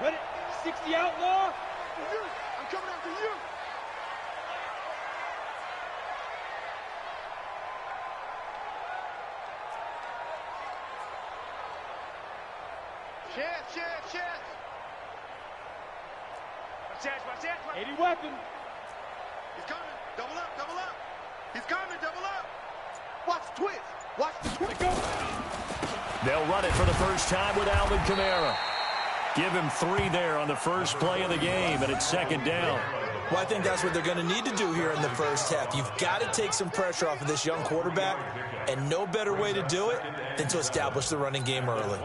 Ready? 60 outlaw. I'm coming after you. Chance. Watch chance. 80 weapon. He's coming. Double up. He's coming. Double up. Watch the twist. Go. They'll run it for the first time with Alvin Kamara. Give him 3 there on the first play of the game, and it's second down. Well, I think that's what they're going to need to do here in the first half. You've got to take some pressure off of this young quarterback, and no better way to do it than to establish the running game early.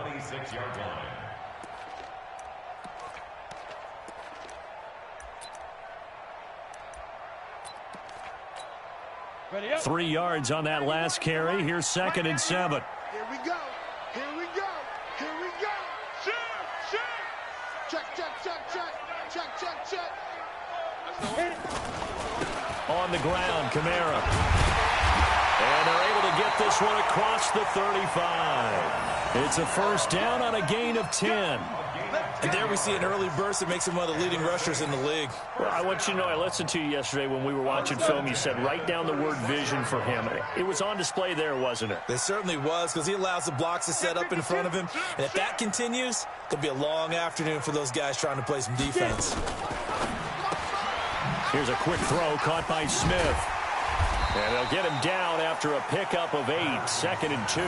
3 yards on that last carry. Here's 2nd and 7. Here we go. Check. On the ground, Kamara. And they're able to get this one across the 35. It's a first down on a gain of 10. And there we see an early burst that makes him one of the leading rushers in the league. Well, I want you to know, I listened to you yesterday when we were watching film. You said write down the word vision for him. It was on display there, wasn't it? It certainly was, because he allows the blocks to set up in front of him. And if that continues, it'll be a long afternoon for those guys trying to play some defense. Here's a quick throw caught by Smith. And they'll get him down after a pickup of 8, 2nd and 2.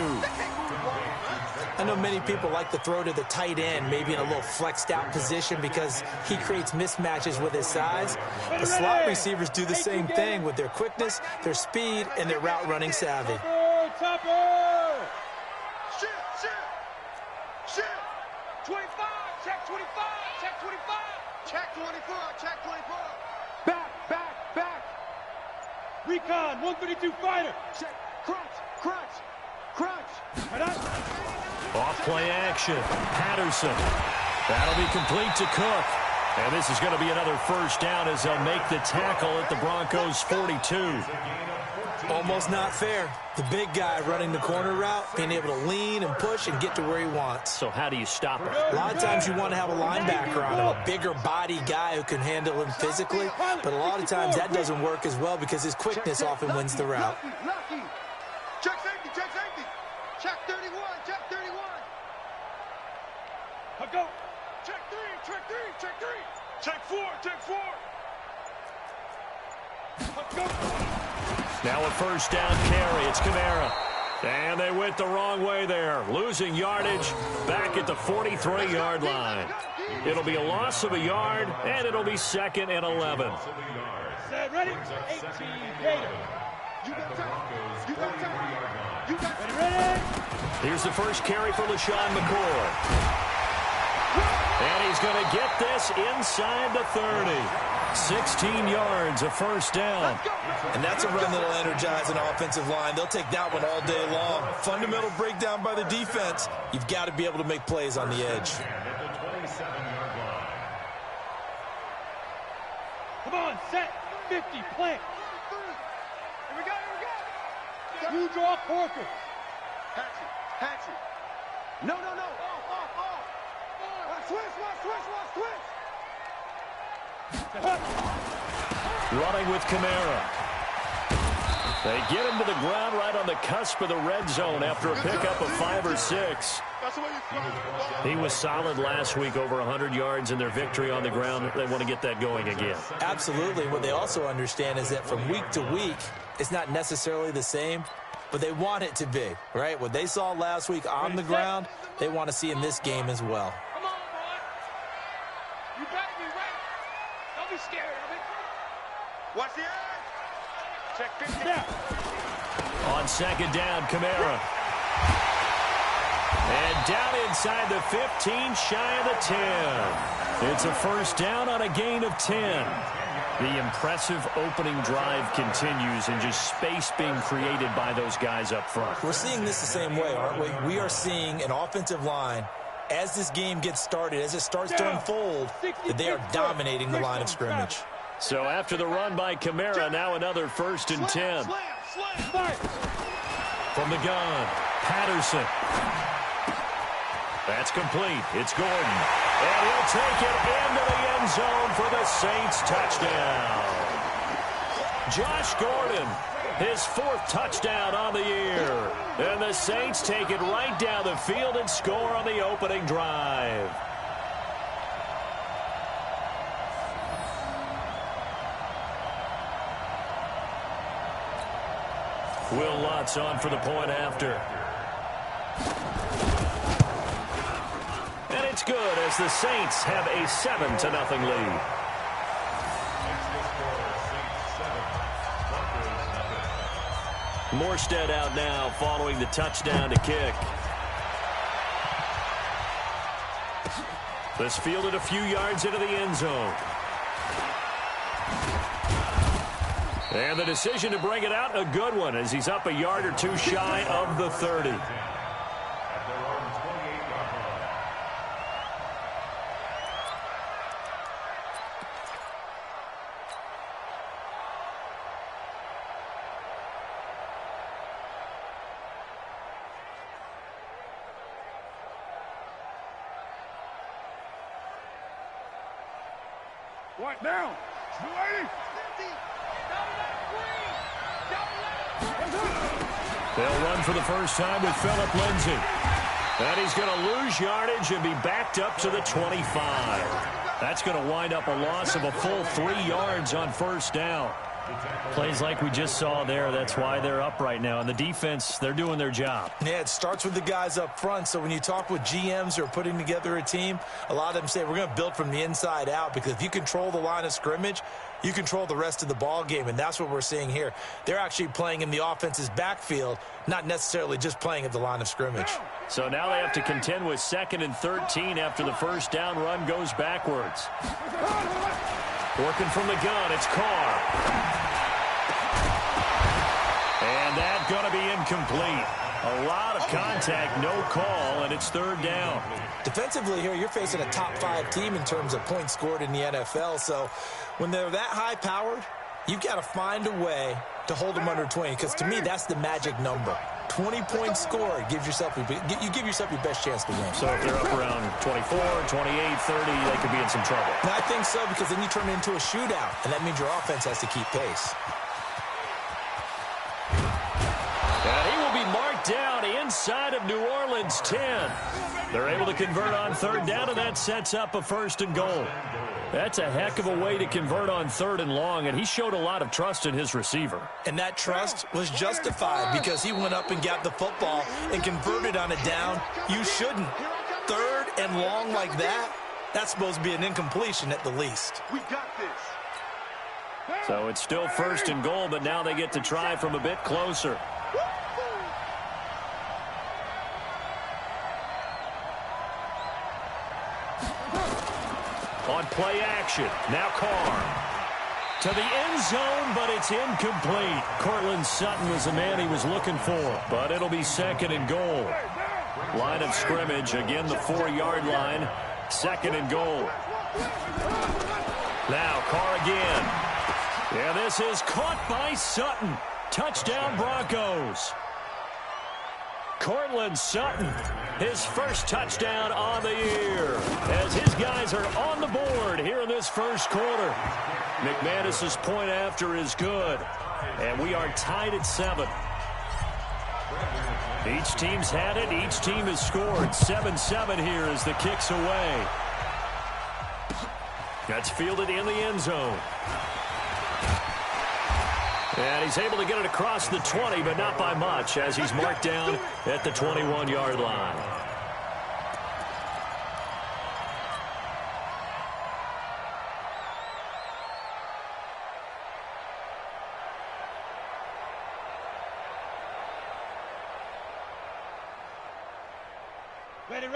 I know many people like to throw to the tight end, maybe in a little flexed out position because he creates mismatches with his size. The slot receivers do the same thing with their quickness, their speed, and their route running savvy. Shit. 25, check 25, check 25, check 24, check 24. Back. Recon, 132 fighter. Check, crunch. Right on. Off play action. Patterson. That'll be complete to Cook. And this is going to be another first down as they'll make the tackle at the Broncos' 42. Almost not fair. The big guy running the corner route, being able to lean and push and get to where he wants. So how do you stop him? A lot of times you want to have a linebacker on him, a bigger body guy who can handle him physically, but a lot of times that doesn't work as well because his quickness often wins the route. Lucky. Check safety. Check 31. I'll go. Check 3. Check 4. Let's go. Now a first down carry. It's Kamara. And they went the wrong way there. Losing yardage back at the 43-yard line. It'll be a loss of a yard, and it'll be 2nd and 11. Set, ready? 18, Gator. You got time. Ready? Here's the first carry for LaShawn McCoy. And he's going to get this inside the 30. 16 yards, a first down. And that's a run that'll energize an offensive line. They'll take that one all day long. Fundamental breakdown by the defense. You've got to be able to make plays on the edge. Come on, set. 50, plant. Here we go. You draw Porker. Hatchet. No. Off. Switch. Running with Kamara. They get him to the ground right on the cusp of the red zone after a pickup of 5 or 6. He was solid last week, over 100 yards in their victory on the ground. They want to get that going again. Absolutely. What they also understand is that from week to week, it's not necessarily the same, but they want it to be, right? What they saw last week on the ground, they want to see in this game as well. Come on, boy. You better be ready. Don't be scared of it. Watch the edge. Check 50. Yeah. On second down, Kamara. And down inside the 15, shy of the 10. It's a first down on a gain of 10. The impressive opening drive continues, and just space being created by those guys up front. We're seeing this the same way, aren't we? We are seeing an offensive line, as this game gets started, as it starts to unfold, that they are dominating the line of scrimmage. So after the run by Kamara, now another 1st and 10. From the gun, Patterson. That's complete. It's Gordon. And he'll take it into the end zone for the Saints touchdown. Josh Gordon, his 4th touchdown on the year. And the Saints take it right down the field and score on the opening drive. Will Lutz on for the point after. And it's good as the Saints have a 7-0 lead. Morstead out now following the touchdown to kick. This fielded a few yards into the end zone. And the decision to bring it out, a good one, as he's up a yard or two shy of the 30. What now? 280. They'll run for the first time with Phillip Lindsay. And he's going to lose yardage and be backed up to the 25. That's going to wind up a loss of a full 3 yards on first down. Plays like we just saw there. That's why they're up right now. And the defense, they're doing their job. Yeah, it starts with the guys up front. So when you talk with GMs who are putting together a team, a lot of them say we're going to build from the inside out, because if you control the line of scrimmage, you control the rest of the ball game, and that's what we're seeing here. They're actually playing in the offense's backfield, not necessarily just playing at the line of scrimmage. So now they have to contend with 2nd and 13 after the first down run goes backwards. Working from the gun, it's Carr. And that's going to be incomplete. A lot of contact, no call, and it's 3rd down. Defensively here, you're facing a top-5 team in terms of points scored in the NFL. So when they're that high-powered, you've got to find a way to hold them under 20, because to me, that's the magic number. 20 points scored gives yourself you give yourself your best chance to win. So if they're up around 24, 28, 30, they could be in some trouble. And I think so, because then you turn it into a shootout, and that means your offense has to keep pace. And he will be marked down inside of New Orleans 10. They're able to convert on 3rd down, and that sets up a 1st and goal. That's a heck of a way to convert on 3rd and long, and he showed a lot of trust in his receiver. And that trust was justified, because he went up and got the football and converted on a down. You shouldn't. 3rd and long like that, that's supposed to be an incompletion at the least. We got this. So it's still 1st and goal, but now they get to try from a bit closer. On play action, now Carr. To the end zone, but it's incomplete. Cortland Sutton was the man he was looking for, but it'll be 2nd and goal. Line of scrimmage, again the 4-yard line. 2nd and goal. Now Carr again. Yeah, this is caught by Sutton. Touchdown Broncos. Cortland Sutton, his 1st touchdown on the year, as his guys are on the board here in this 1st quarter. McManus's point after is good, and we are tied at 7. Each team's had it. Each team has scored. 7-7 here as the kick's away. That's fielded in the end zone. And he's able to get it across the 20, but not by much, as he's marked down at the 21-yard line.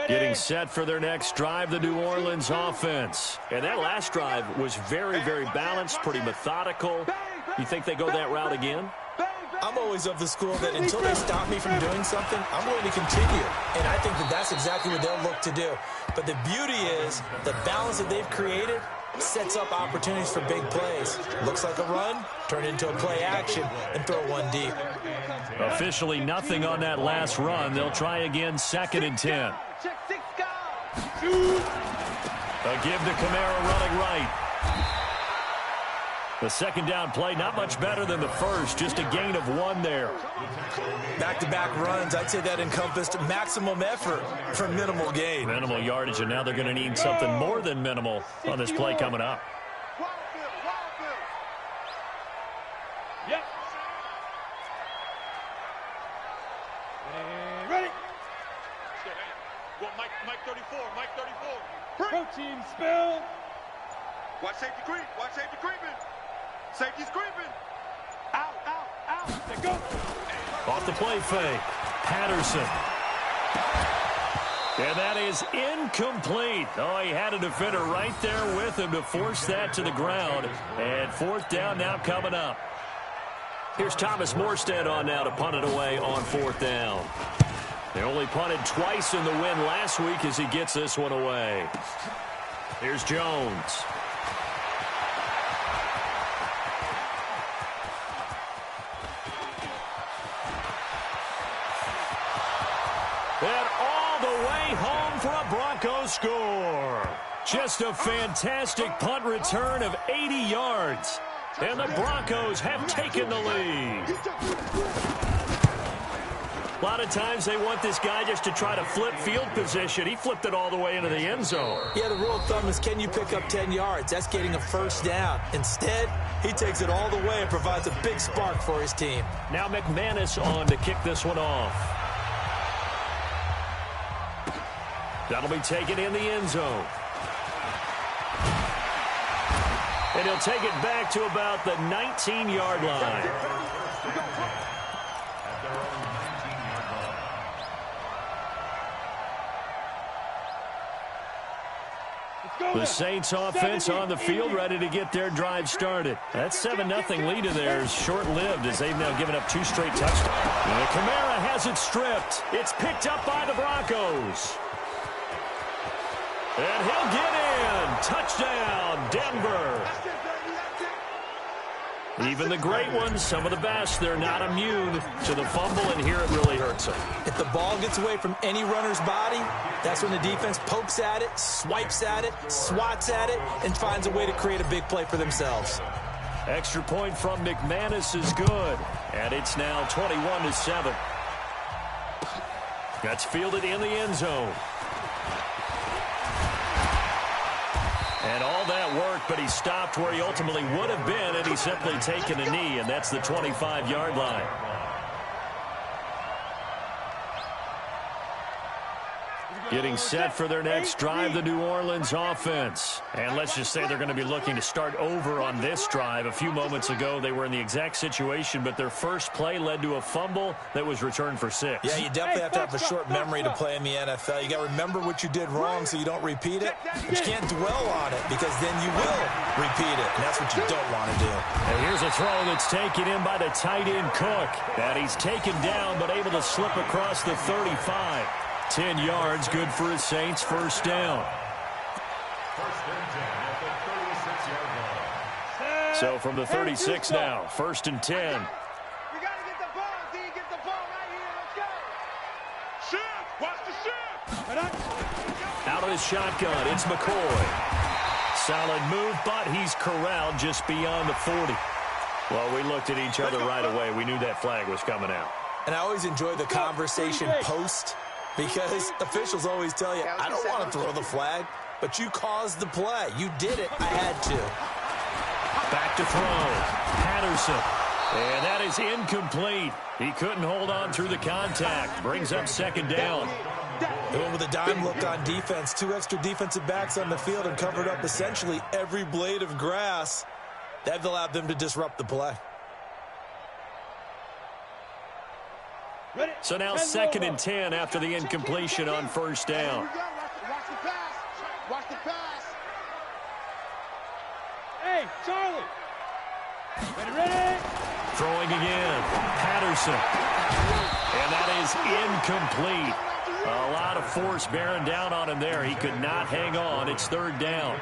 Getting set for their next drive, the New Orleans offense. And that last drive was very, very balanced, pretty methodical. You think they go that route again? I'm always of the school that until they stop me from doing something, I'm going to continue. And I think that that's exactly what they'll look to do. But the beauty is the balance that they've created sets up opportunities for big plays. Looks like a run, turn into a play action, and throw one deep. Officially nothing on that last run. They'll try again, 2nd and 10. Check 6 guys. A give to Kamara running right. The second down play, not much better than the first, just a gain of 1 there. Back-to-back runs, I'd say that encompassed maximum effort for minimal gain. Minimal yardage, and now they're going to need something more than minimal on this play coming up. Yep. Ready. Well, Mike 34, Mike 34. Protein spill. Watch safety creep, watch safety creeping. Safety's creeping. Out, out, out. They go. Off the play fake. Patterson. And that is incomplete. Oh, he had a defender right there with him to force that to the ground. And 4th down now coming up. Here's Thomas Morstead on now to punt it away on 4th down. They only punted twice in the win last week as he gets this one away. Here's Jones. And all the way home for a Broncos score. Just a fantastic punt return of 80 yards. And the Broncos have taken the lead. A lot of times they want this guy just to try to flip field position. He flipped it all the way into the end zone. Yeah, the rule of thumb is, can you pick up 10 yards? That's getting a first down. Instead, he takes it all the way and provides a big spark for his team. Now McManus on to kick this one off. That'll be taken in the end zone. And he'll take it back to about the 19-yard line. The Saints offense on the field, ready to get their drive started. That 7-0 lead of theirs short-lived as they've now given up 2 straight touchdowns. And Kamara has it stripped. It's picked up by the Broncos. And he'll get in. Touchdown, Denver. Even the great ones, some of the best, they're not immune to the fumble, and here it really hurts them. If the ball gets away from any runner's body, that's when the defense pokes at it, swipes at it, swats at it, and finds a way to create a big play for themselves. Extra point from McManus is good, and it's now 21-7. That's fielded in the end zone. And all that work, but he stopped where he ultimately would have been, and he's simply taken a knee, and that's the 25-yard line. Getting set for their next drive, the New Orleans offense. And let's just say they're going to be looking to start over on this drive. A few moments ago, they were in the exact situation, but their first play led to a fumble that was returned for 6. Yeah, you definitely have to have a short memory to play in the NFL. You got to remember what you did wrong so you don't repeat it. But you can't dwell on it because then you will repeat it, and that's what you don't want to do. And here's a throw that's taken in by the tight end Cook. And he's taken down but able to slip across the 35. 10 yards, good for his Saints, first down. So from the 36 now, 1st and 10. We got to get the ball, D. Get the ball right here. Let's go. Shift. Watch the shift. Out of the shotgun, it's McCoy. Solid move, but he's corralled just beyond the 40. Well, we looked at each other right away. We knew that flag was coming out. And I always enjoy the conversation post, because officials always tell you, I don't want to throw the flag, but you caused the play. You did it. I had to. Back to throw. Patterson. And that is incomplete. He couldn't hold on through the contact. Brings up 2nd down. They went with a dime look on defense. 2 extra defensive backs on the field and covered up essentially every blade of grass. That allowed them to disrupt the play. So now 2nd and 10 after the incompletion on 1st down. Watch the pass. Watch the pass. Hey, Charlie. Ready. Throwing again. Patterson. And that is incomplete. A lot of force bearing down on him there. He could not hang on. It's 3rd down.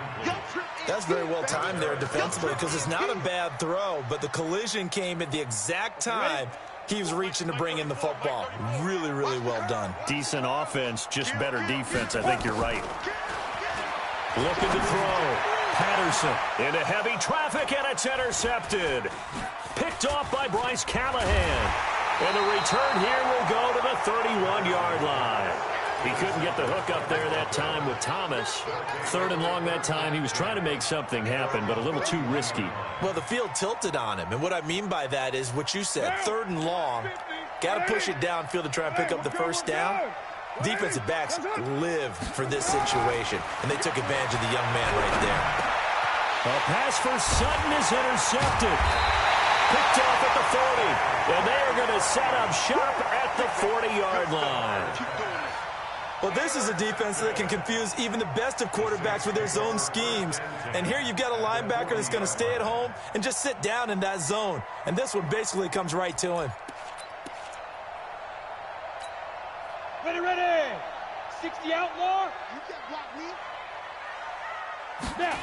That's very well timed there defensively because it's not a bad throw, but the collision came at the exact time He was reaching to bring in the football. Really, really well done. Decent offense, just better defense. I think you're right. Looking to throw. Patterson into heavy traffic, and it's intercepted. Picked off by Bryce Callahan. And the return here will go to the 31-yard line. He couldn't get the hook up there that time with Thomas. 3rd and long that time. He was trying to make something happen, but a little too risky. Well, the field tilted on him, and what I mean by that is what you said, 3rd and long. Got to push it downfield to try and pick up the first down. Defensive backs live for this situation, and they took advantage of the young man right there. A pass for Sutton is intercepted. Picked off at the 40, and they are going to set up shop at the 40-yard line. Well, this is a defense that can confuse even the best of quarterbacks with their zone schemes. And here you've got a linebacker that's going to stay at home and just sit down in that zone. And this one basically comes right to him. Ready. 60 outlaw. You can't block me. Snap.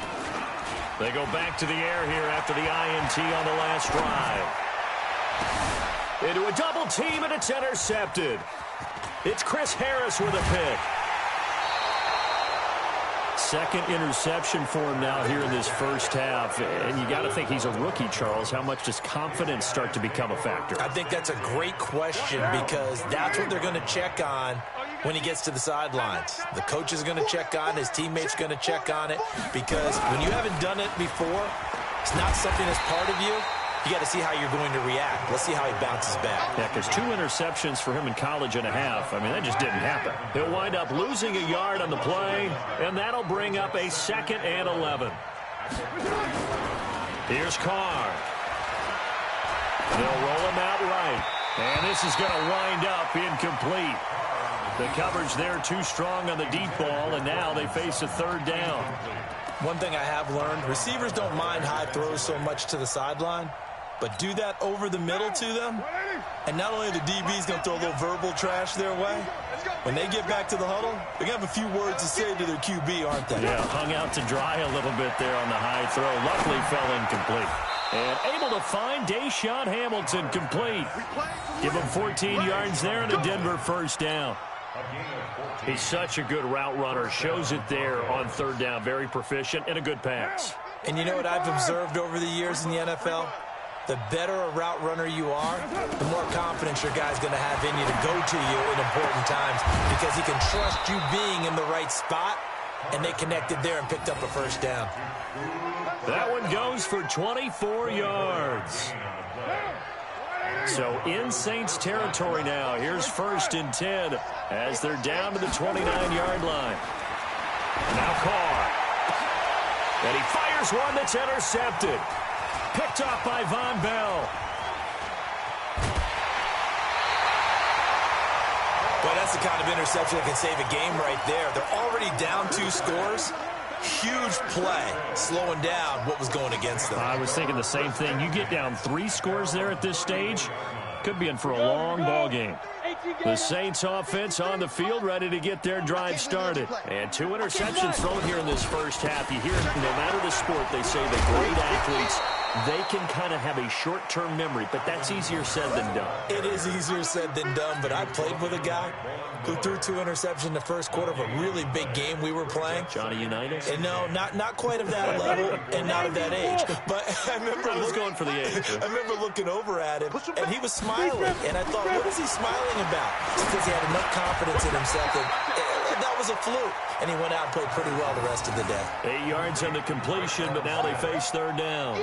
They go back to the air here after the INT on the last drive. Into a double team, and it's intercepted. It's Chris Harris with a pick. Second interception for him now here in this first half. And you got to think he's a rookie, Charles. How much does confidence start to become a factor? I think that's a great question because that's what they're going to check on when he gets to the sidelines. The coach is going to check on, his teammates going to check on it, because when you haven't done it before, it's not something that's part of you. You got to see how you're going to react. Let's see how he bounces back. Yeah, because 2 interceptions for him in college and a half. I mean, that just didn't happen. He'll wind up losing a yard on the play, and that'll bring up a 2nd and 11. Here's Carr. They'll roll him out right. And this is going to wind up incomplete. The coverage there too strong on the deep ball, and now they face a 3rd down. One thing I have learned, receivers don't mind high throws so much to the sideline, but do that over the middle to them, and not only are the DBs going to throw a little verbal trash their way, when they get back to the huddle, they're going to have a few words to say to their QB, aren't they? Yeah, hung out to dry a little bit there on the high throw. Luckily fell incomplete. And able to find Deshaun Hamilton complete. Give him 14 yards there and a Denver first down. He's such a good route runner. Shows it there on 3rd down. Very proficient and a good pass. And you know what I've observed over the years in the NFL? The better a route runner you are, the more confidence your guy's going to have in you to go to you in important times because he can trust you being in the right spot, and they connected there and picked up a first down. That one goes for 24 yards. So in Saints territory now. Here's 1st and 10 as they're down to the 29-yard line. Now Carr. And he fires one that's intercepted. Picked off by Von Bell. Boy, that's the kind of interception that can save a game right there. They're already down 2 scores. Huge play, slowing down what was going against them. I was thinking the same thing. You get down 3 scores there at this stage, could be in for a long ball game. The Saints offense on the field, ready to get their drive started. And 2 interceptions thrown here in this first half. You hear it, no matter the sport, they say the great athletes, they can kind of have a short-term memory, but that's easier said than done. It is easier said than done, but I played with a guy who threw 2 interceptions in the first quarter of a really big game we were playing. Johnny Unitas? And no, not quite of that level and not of that age. But I remember going for the age. I remember looking over at him, and he was smiling. And I thought, what is he smiling about? It's because he had enough confidence in himself that that was a fluke. And he went out and played pretty well the rest of the day. 8 yards on the completion, but now they face 3rd down.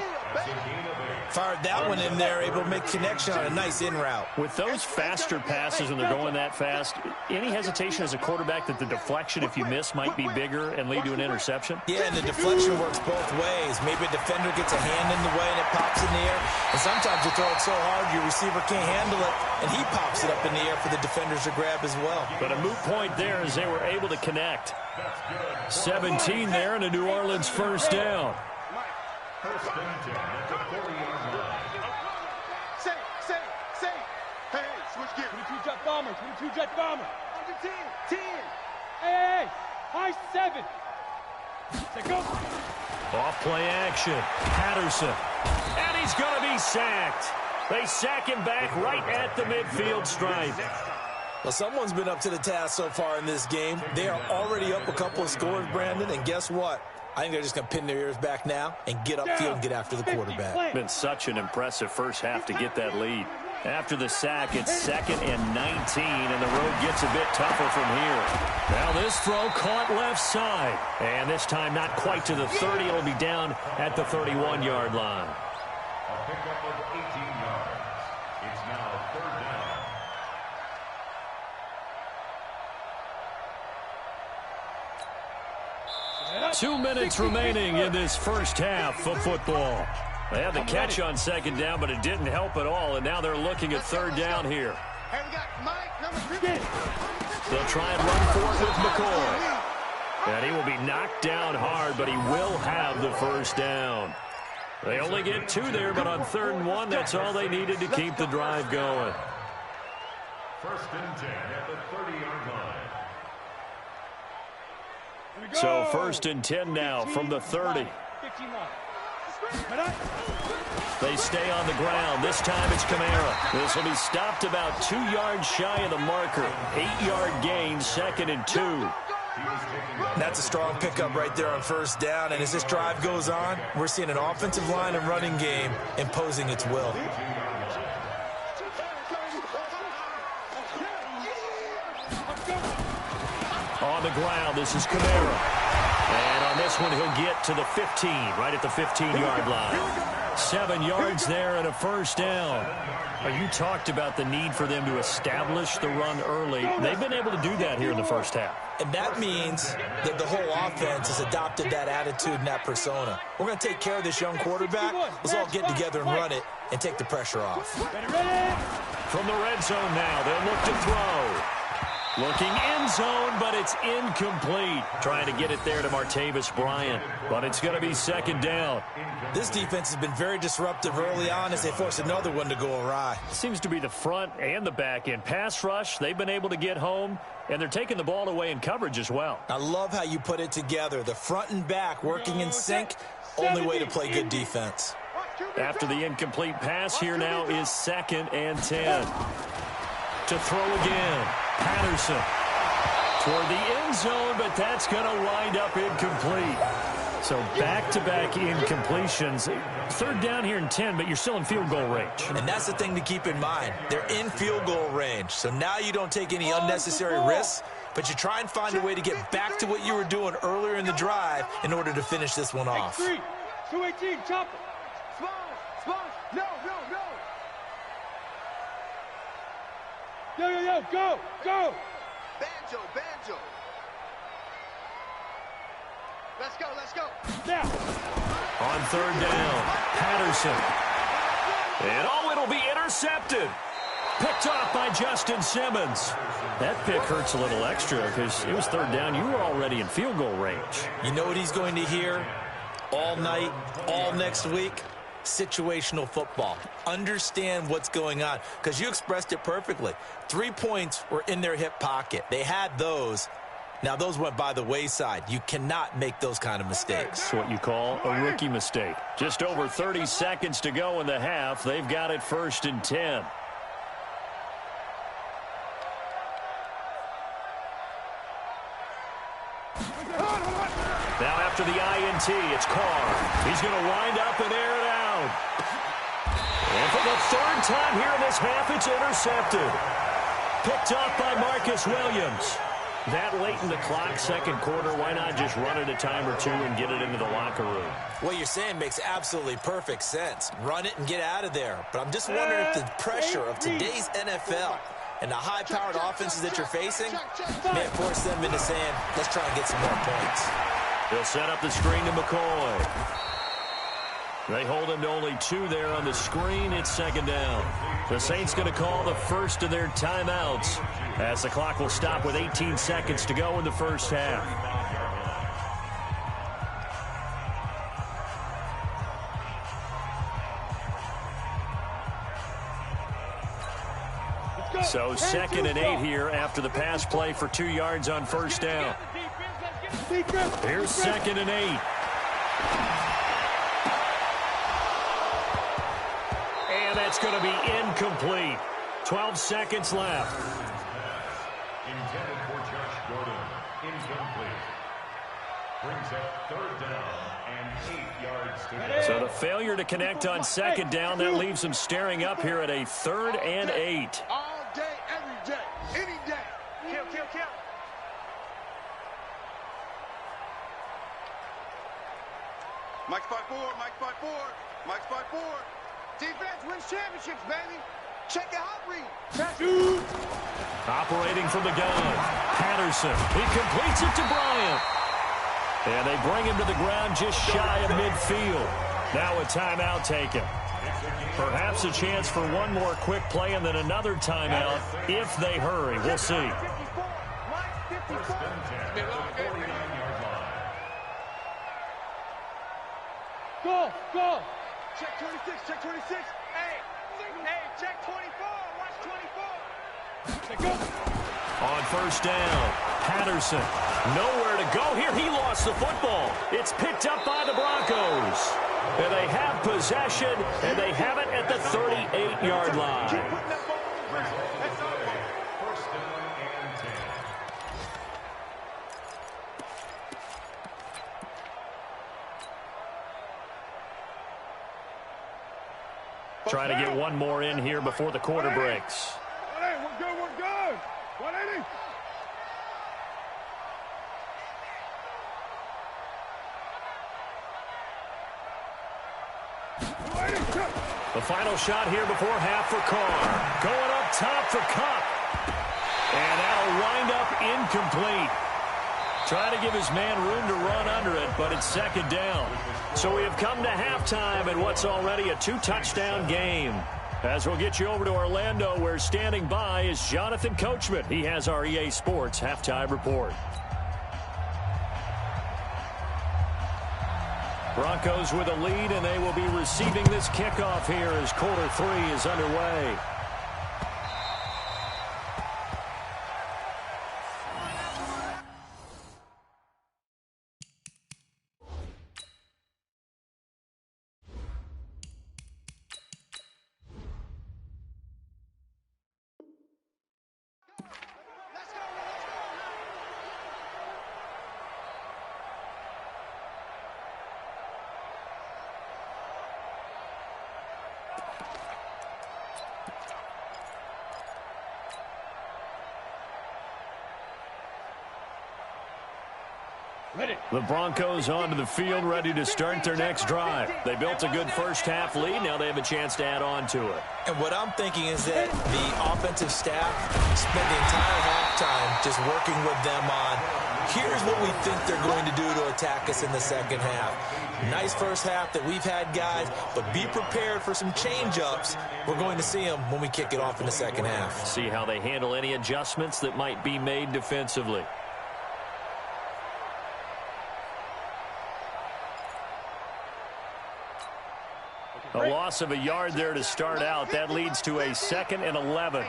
Fired that one in there, able to make connection on a nice in route. With those faster passes and they're going that fast, any hesitation as a quarterback that the deflection, if you miss, might be bigger and lead to an interception? Yeah, and the deflection works both ways. Maybe a defender gets a hand in the way and it pops in the air. And sometimes you throw it so hard your receiver can't handle it, and he pops it up in the air for the defenders to grab as well. But a moot point there as they were able to connect. 17 there and a New Orleans first down. Bomber, 22 jet bomber. 10. Hey, high 7. Set go. Off play action. Patterson. And he's going to be sacked. They sack him back right at the midfield stripe. Well, someone's been up to the task so far in this game. They are already up a couple of scores, Brandon, and guess what? I think they're just going to pin their ears back now and get upfield and get after the quarterback. Been such an impressive first half to get that lead. After the sack, it's 2nd and 19, and the road gets a bit tougher from here. Now this throw caught left side. And this time not quite to the 30. It'll be down at the 31-yard line. A pickup of 18 yards. It's now 3rd down. 2 minutes remaining in this first half of football. They had the catch on 2nd down, but it didn't help at all, and now they're looking at 3rd down here. Hey, we got Mike, number 3. They'll try and run for it with McCoy. And he will be knocked down hard, but he will have the first down. They only get 2 there, but on 3rd and 1, that's all they needed to keep the drive going. 1st and 10 at the 30-yard line. So 1st and 10 now from the 30. They stay on the ground. This time it's Kamara. This will be stopped about 2 yards shy of the marker. 8-yard gain, 2nd and 2. That's a strong pickup right there on 1st down, and as this drive goes on, we're seeing an offensive line and running game imposing its will. On the ground, this is Kamara. And on this one, he'll get to the 15, right at the 15-yard line. 7 yards there and a 1st down. You talked about the need for them to establish the run early. They've been able to do that here in the first half. And that means that the whole offense has adopted that attitude and that persona. We're going to take care of this young quarterback. Let's all get together and run it and take the pressure off. From the red zone now, they'll look to throw. Looking end zone, but it's incomplete. Trying to get it there to Martavis Bryant, but it's going to be 2nd down. This defense has been very disruptive early on as they force another one to go awry. Seems to be the front and the back end. Pass rush, they've been able to get home, and they're taking the ball away in coverage as well. I love how you put it together. The front and back working in sync, only way to play good defense. After the incomplete pass, here now is 2nd and 10. To throw again, Patterson toward the end zone, but that's going to wind up incomplete. So back-to-back incompletions. 3rd down here and 10, but you're still in field goal range. And that's the thing to keep in mind. They're in field goal range. So now you don't take any unnecessary risks, but you try and find a way to get back to what you were doing earlier in the drive in order to finish this one off. 218, chopper. Small, no. Yo, go! Banjo. Let's go. Now. On 3rd down, Patterson. And it'll be intercepted. Picked off by Justin Simmons. That pick hurts a little extra because it was 3rd down. You were already in field goal range. You know what he's going to hear all night, all next week? Situational football. Understand what's going on, because you expressed it perfectly. 3 points were in their hip pocket. They had those. Now those went by the wayside. You cannot make those kind of mistakes. It's what you call a rookie mistake. Just over 30 seconds to go in the half. They've got it 1st and 10. Now after the INT, it's Carr. He's going to wind up and air it out. And for the 3rd time here in this half, it's intercepted. Picked off by Marcus Williams. That late in the clock, 2nd quarter, why not just run it a time or two and get it into the locker room? What you're saying makes absolutely perfect sense. Run it and get out of there. But I'm just wondering if the pressure of today's NFL and the high-powered offenses that you're facing may force them into saying, let's try and get some more points. They'll set up the screen to McCoy. They hold him to only 2 there on the screen. It's 2nd down. The Saints going to call the first of their timeouts as the clock will stop with 18 seconds to go in the first half. So 2nd and 8 here after the pass play for 2 yards on 1st down. Here's 2nd and 8. And that That's going to be incomplete. 12 seconds left. Intended for Josh Gordon. Incomplete. Brings up 3rd down and 8 yards to go. So the failure to connect on 2nd down, that leaves him staring up here at a 3rd and 8. All day, every day, any day. Kill, kill, kill. Mike spot 4, Mike spot 4, Mike spot 4. Defense wins championships, baby. Check your hot read. Operating from the gun, Patterson. He completes it to Bryant. And they bring him to the ground just shy of midfield. Now a timeout taken. Perhaps a chance for one more quick play and then another timeout if they hurry. We'll see. Go, go. Check 26, check 26. Hey, check 24. Watch 24. Let's go. On 1st down, Patterson. Nowhere to go here. He lost the football. It's picked up by the Broncos. And they have possession, and they have it at the 38-yard line. Keep putting that ball on the ground. That's all it is. 1st down and 10. Trying to get one more in here before the quarter breaks. Hey, we're good, we're good. 180. The final shot here before half for Carr. Going up top for Cup. And that'll wind up incomplete. Trying to give his man room to run under it, but it's 2nd down. So we have come to halftime in what's already a 2-touchdown game. As we'll get you over to Orlando, where standing by is Jonathan Coachman. He has our EA Sports halftime report. Broncos with a lead, and they will be receiving this kickoff here as quarter 3 is underway. The Broncos onto the field, ready to start their next drive. They built a good first-half lead. Now they have a chance to add on to it. And what I'm thinking is that the offensive staff spent the entire halftime just working with them on, here's what we think they're going to do to attack us in the 2nd half. Nice first half that we've had, guys, but be prepared for some change-ups. We're going to see them when we kick it off in the 2nd half. See how they handle any adjustments that might be made defensively. A loss of a yard there to start out. That leads to a 2nd and 11.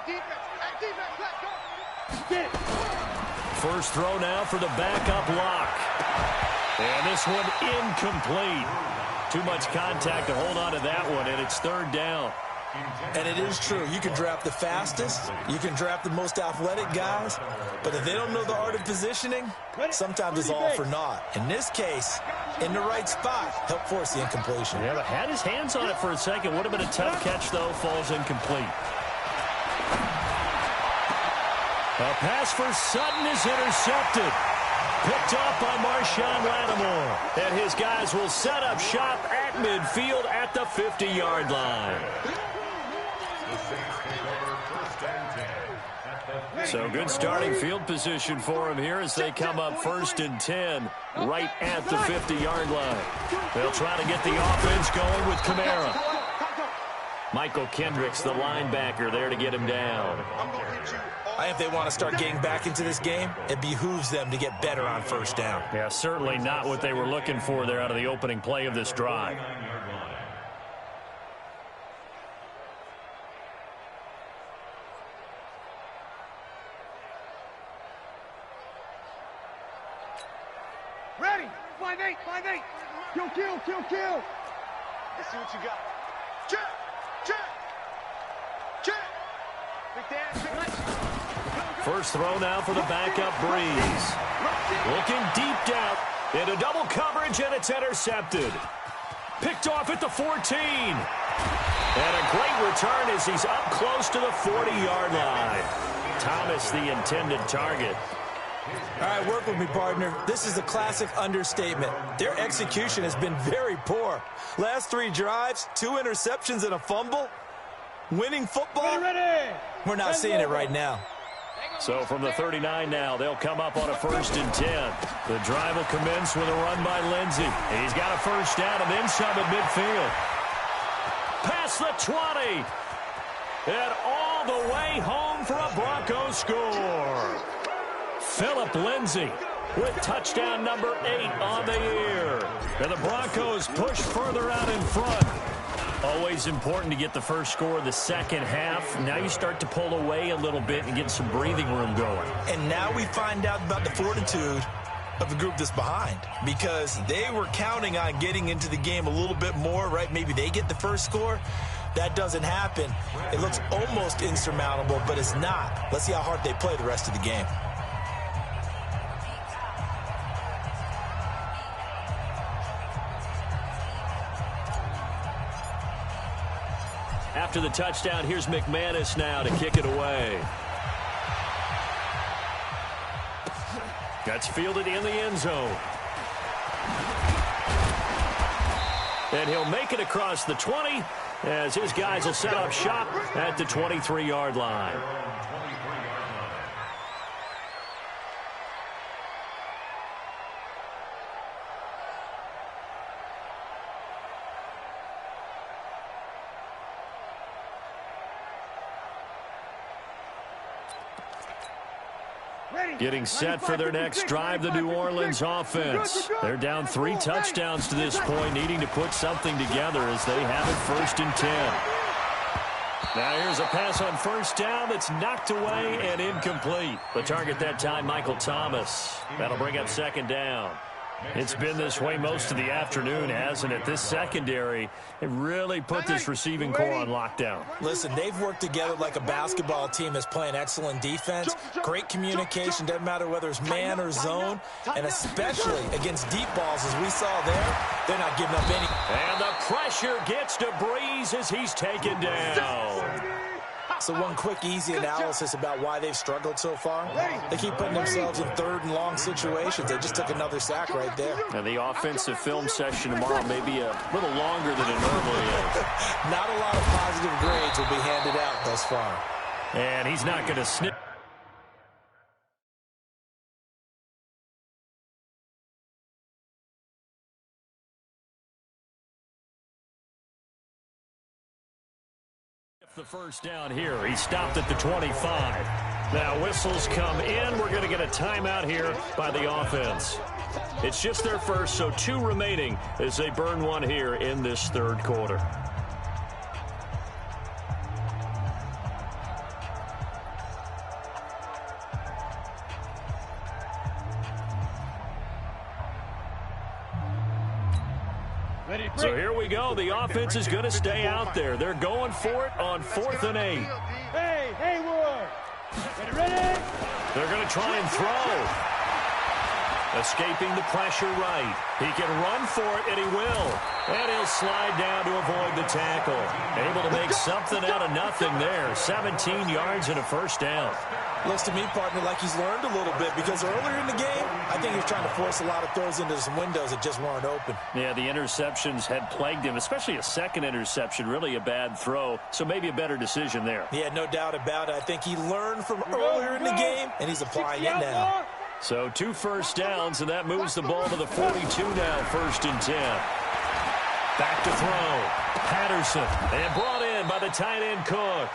First throw now for the backup lock. And this one incomplete. Too much contact to hold on to that one, and it's 3rd down. And it is true. You can draft the fastest. You can draft the most athletic guys. But if they don't know the art of positioning, sometimes it's all for naught. In this case, in the right spot, help force the incompletion. Yeah, but had his hands on it for a second. Would have been a tough catch, though. Falls incomplete. A pass for Sutton is intercepted. Picked off by Marshawn Lattimore. And his guys will set up shop at midfield at the 50-yard line. So good starting field position for him here as they come up 1st and 10 right at the 50-yard line. They'll try to get the offense going with Kamara. Michael Kendricks, the linebacker, there to get him down. I think if they want to start getting back into this game, it behooves them to get better on 1st down. Yeah, certainly not what they were looking for there out of the opening play of this drive. Ready. 5-8, 5-8. Kill, kill, kill, kill. Let's see what you got. Check, check. First throw now for the backup Breeze. Looking deep down into double coverage, and it's intercepted. Picked off at the 14. And a great return as he's up close to the 40-yard line. Thomas, the intended target. All right, work with me, partner. This is a classic understatement. Their execution has been very poor. Last 3 drives, 2 interceptions and a fumble. Winning football? We're not seeing it right now. So from the 39 now, they'll come up on a 1st and 10. The drive will commence with a run by Lindsey. He's got a first down and then some at midfield. Past the 20. And all the way home for a Broncos score. Phillip Lindsay with touchdown number 8 on the year. And the Broncos push further out in front. Always important to get the first score of the second half. Now you start to pull away a little bit and get some breathing room going. And now we find out about the fortitude of the group that's behind, because they were counting on getting into the game a little bit more, right? Maybe they get the first score. That doesn't happen. It looks almost insurmountable, but it's not. Let's see how hard they play the rest of the game. After the touchdown, here's McManus now to kick it away. That's fielded in the end zone. And he'll make it across the 20 as his guys will set up shop at the 23-yard line. Getting set for their next drive, the New Orleans offense. They're down 3 touchdowns to this point, needing to put something together as they have it 1st and 10. Now here's a pass on first down that's knocked away and incomplete. The target that time, Michael Thomas. That'll bring up 2nd down. It's been this way most of the afternoon, hasn't it? This secondary, it really put this receiving core on lockdown. Listen, they've worked together like a basketball team that's playing excellent defense. Great communication, doesn't matter whether it's man or zone. And especially against deep balls, as we saw there, they're not giving up any. And the pressure gets to Breeze as he's taken down. So one quick, easy analysis about why they've struggled so far. They keep putting themselves in 3rd and long situations. They just took another sack right there. And the offensive film session tomorrow may be a little longer than it normally is. Not a lot of positive grades will be handed out thus far. And he's not going to snip. The first down here. He stopped at the 25. Now whistles come in. We're going to get a timeout here by the offense. It's just their first, so 2 remaining as they burn one here in this 3rd quarter. So here we go. The offense is going to stay out there. They're going for it on 4th and 8. Hey, Haywood. Ready? They're going to try and throw. Escaping the pressure right. He can run for it, and he will. And he'll slide down to avoid the tackle. Able to make something out of nothing there. 17 yards and a first down. Looks to me, partner, like he's learned a little bit, because earlier in the game, I think he was trying to force a lot of throws into some windows that just weren't open. Yeah, the interceptions had plagued him, especially a second interception, really a bad throw, so maybe a better decision there. Yeah, no doubt about it. I think he learned from earlier in the game, and he's applying it now. So 2 first downs, and that moves the ball to the 42 now, 1st and 10. Back to throw. Patterson, and brought in by the tight end Cook.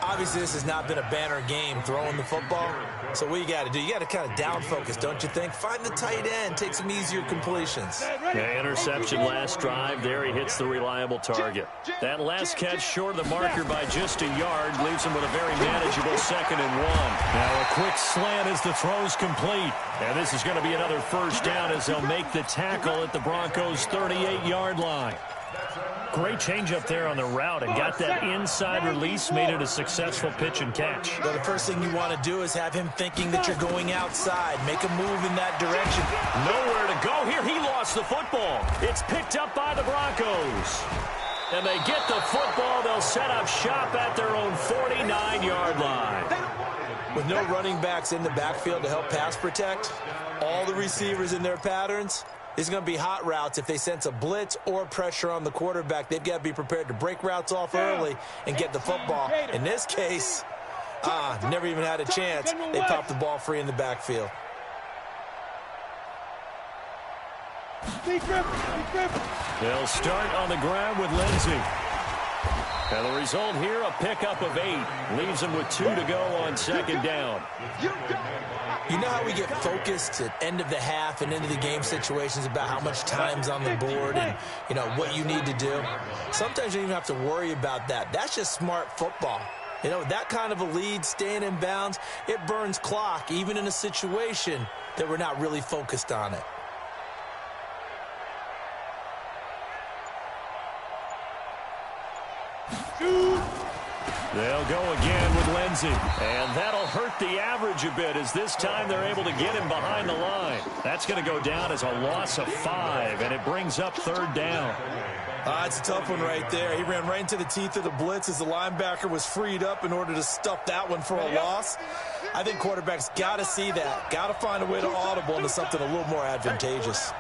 Obviously, this has not been a banner game throwing the football. So what you got to do, you got to kind of down focus, don't you think? Find the tight end, take some easier completions. Yeah, interception last drive. There he hits the reliable target. That last catch short of the marker by just a yard leaves him with a very manageable 2nd and 1. Now a quick slant as the throw's complete. And this is going to be another first down as they'll make the tackle at the Broncos' 38-yard line. Great change up there on the route and got that inside release, made it a successful pitch and catch. Well, the first thing you want to do is have him thinking that you're going outside. Make a move in that direction. Nowhere to go here. He lost the football. It's picked up by the Broncos. And they get the football. They'll set up shop at their own 49-yard line. With no running backs in the backfield to help pass protect, all the receivers in their patterns, it's going to be hot routes. If they sense a blitz or pressure on the quarterback, they've got to be prepared to break routes off early and get the football. In this case, never even had a chance. They popped the ball free in the backfield. They'll start on the ground with Lindsey. And the result here, a pickup of 8. Leaves them with 2 to go on second down. You know how we get focused at end of the half and into the game situations about how much time's on the board and, you know, what you need to do? Sometimes you don't even have to worry about that. That's just smart football. You know, that kind of a lead, staying in bounds, it burns clock, even in a situation that we're not really focused on it. They'll go again with Lindsey. And that'll hurt the average a bit as this time they're able to get him behind the line. That's going to go down as a loss of 5, and it brings up third down. It's a tough one right there. He ran right into the teeth of the blitz as the linebacker was freed up in order to stuff that one for a loss. I think quarterbacks got to see that. Got to find a way to audible into something a little more advantageous.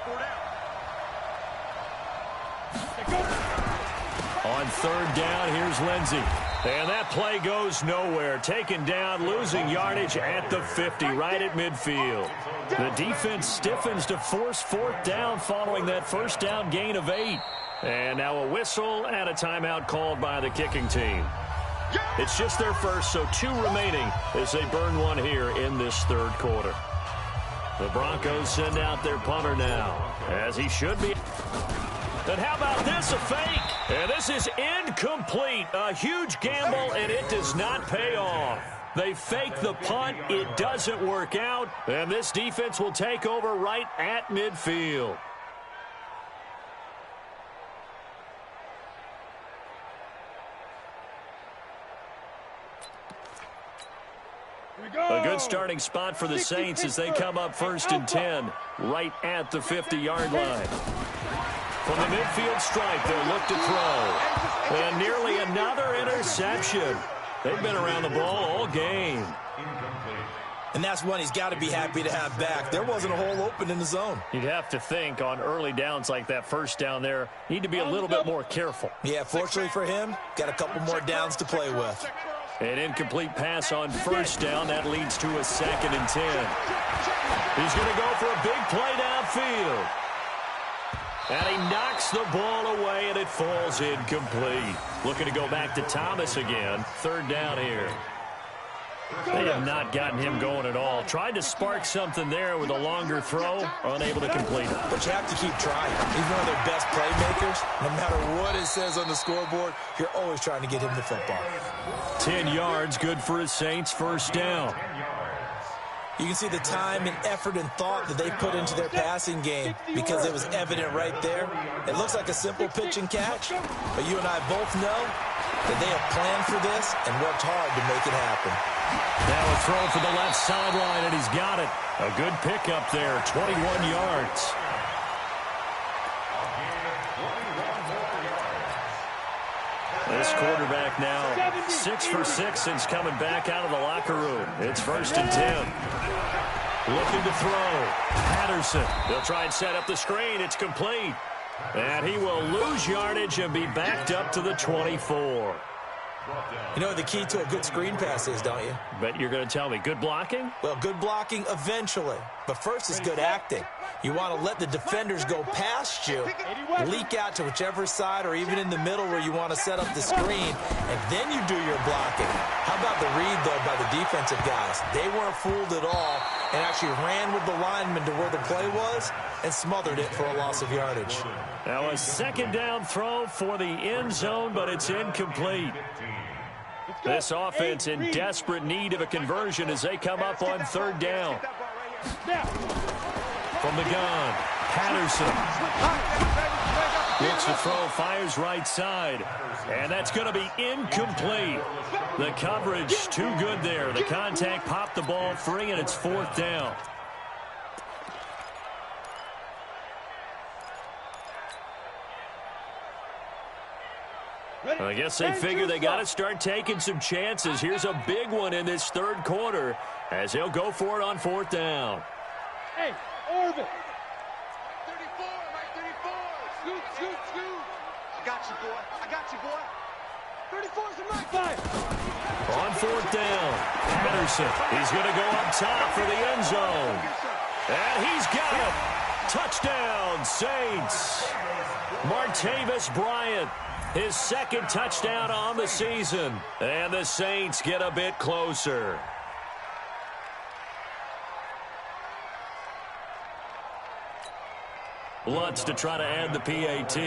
On third down, here's Lindsey. And that play goes nowhere. Taken down, losing yardage at the 50, right at midfield. The defense stiffens to force fourth down following that first down gain of 8. And now a whistle and a timeout called by the kicking team. It's just their first, so 2 remaining as they burn one here in this third quarter. The Broncos send out their punter now, as he should be. And how about this, a fake? And this is incomplete. A huge gamble, and it does not pay off. They fake the punt. It doesn't work out. And this defense will take over right at midfield. A good starting spot for the Saints as they come up 1st and 10, right at the 50-yard line. From the midfield stripe, they'll look to throw. And nearly another interception. They've been around the ball all game. And that's one he's got to be happy to have back. There wasn't a hole open in the zone. You'd have to think on early downs like that first down there, need to be a little bit more careful. Yeah, fortunately for him, got a couple more downs to play with. An incomplete pass on first down. That leads to a 2nd and 10. He's going to go for a big play downfield. And he knocks the ball away, and it falls incomplete. Looking to go back to Thomas again. Third down here. They have not gotten him going at all. Tried to spark something there with a longer throw. Unable to complete it. But you have to keep trying. He's one of their best playmakers. No matter what it says on the scoreboard, you're always trying to get him the football. 10 yards, good for his Saints. First down. You can see the time and effort and thought that they put into their passing game because it was evident right there. It looks like a simple pitch and catch, but you and I both know that they have planned for this and worked hard to make it happen. Now a throw for the left sideline, and he's got it. A good pickup there, 21 yards. This quarterback now 6 for 6 since coming back out of the locker room. It's 1st and 10. Looking to throw. Patterson. They'll try and set up the screen. It's complete. And he will lose yardage and be backed up to the 24. You know what the key to a good screen pass is, don't you? Bet you're going to tell me. Good blocking? Well, good blocking eventually. But first is good acting. You want to let the defenders go past you, leak out to whichever side or even in the middle where you want to set up the screen, and then you do your blocking. How about the read, though, by the defensive guys? They weren't fooled at all and actually ran with the lineman to where the play was and smothered it for a loss of yardage. Now a 2nd down throw for the end zone, but it's incomplete. This offense in desperate need of a conversion as they come up on 3rd down. From the gun, Patterson. Looks to throw, fires right side. And that's going to be incomplete. The coverage too good there. The contact popped the ball free, and it's 4th down. I guess they figure they got to start taking some chances. Here's a big one in this 3rd quarter as he'll go for it on 4th down. Hey, Orville. 34, Mike 34. Scoot, scoot, scoot. I got you, boy. I got you, boy. 34's a Mike. 5. On 4th down, Patterson. He's going to go up top for the end zone. And he's got it. Touchdown, Saints. Martavis Bryant. His 2nd touchdown on the season. And the Saints get a bit closer. Lutz to try to add the PAT.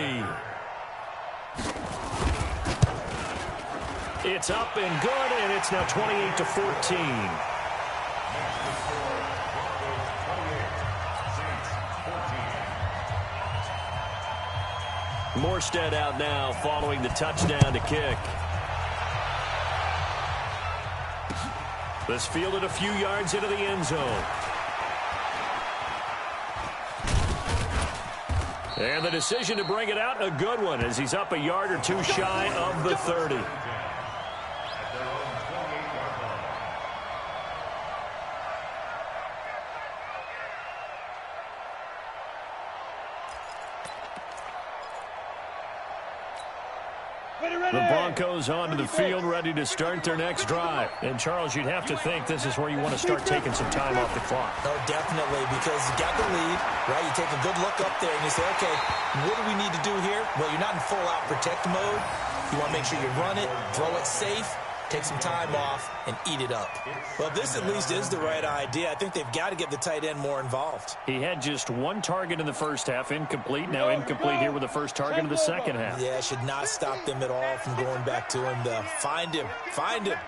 It's up and good, and it's now 28-14. Morstead out now following the touchdown to kick. This fielded a few yards into the end zone. And the decision to bring it out, a good one, as he's up a yard or two shy of the 30. The Broncos onto the field, ready to start their next drive. And, Charles, you'd have to think this is where you want to start taking some time off the clock. Oh, definitely, because you got the lead, right? You take a good look up there and you say, okay, what do we need to do here? Well, you're not in full-out protect mode. You want to make sure you run it, throw it safe, take some time off, and eat it up. Well, this at least is the right idea. I think they've got to get the tight end more involved. He had just 1 target in the first half, incomplete. Now incomplete here with the first target of the second half. Yeah, should not stop them at all from going back to him. Find him. Find him.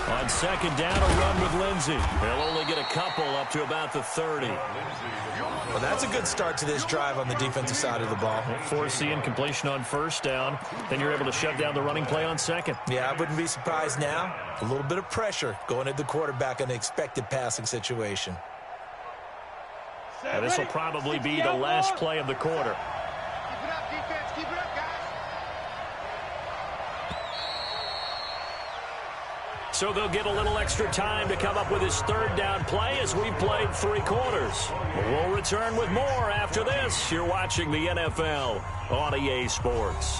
On 2nd down, a run with Lindsey. They'll only get a couple up to about the 30. Well, that's a good start to this drive on the defensive side of the ball. Force the incompletion on 1st down. Then you're able to shut down the running play on 2nd. Yeah, I wouldn't be surprised now. A little bit of pressure going at the quarterback in an expected passing situation. And this will probably be the last play of the quarter. Keep it up, defense. Keep it up, guys. So they'll get a little extra time to come up with his 3rd down play as we've played 3 quarters. We'll return with more after this. You're watching the NFL on EA Sports.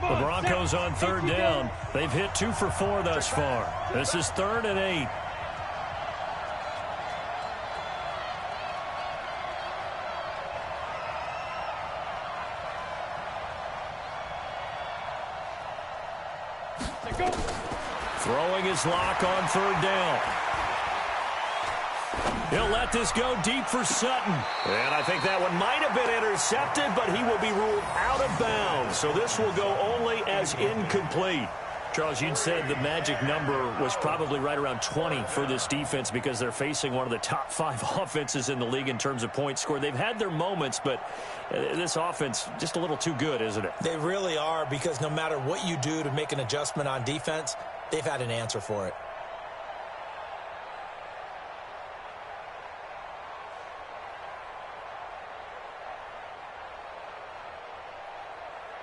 The Broncos on 3rd down. They've hit 2 for 4 thus far. This is 3rd and 8. Throwing his lock on 3rd down. He'll let this go deep for Sutton. And I think that one might have been intercepted, but he will be ruled out of bounds. So this will go only as incomplete. Charles, you'd said the magic number was probably right around 20 for this defense because they're facing one of the top 5 offenses in the league in terms of points scored. They've had their moments, but this offense just a little too good, isn't it? They really are, because no matter what you do to make an adjustment on defense, they've had an answer for it.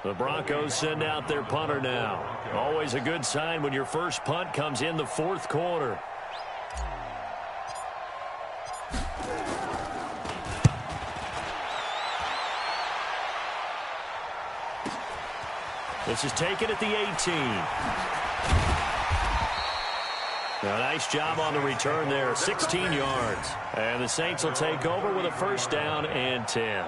The Broncos send out their punter now. Always a good sign when your first punt comes in the 4th quarter. This is taken at the 18. Now, nice job on the return there, 16 yards. And the Saints will take over with a 1st down and 10.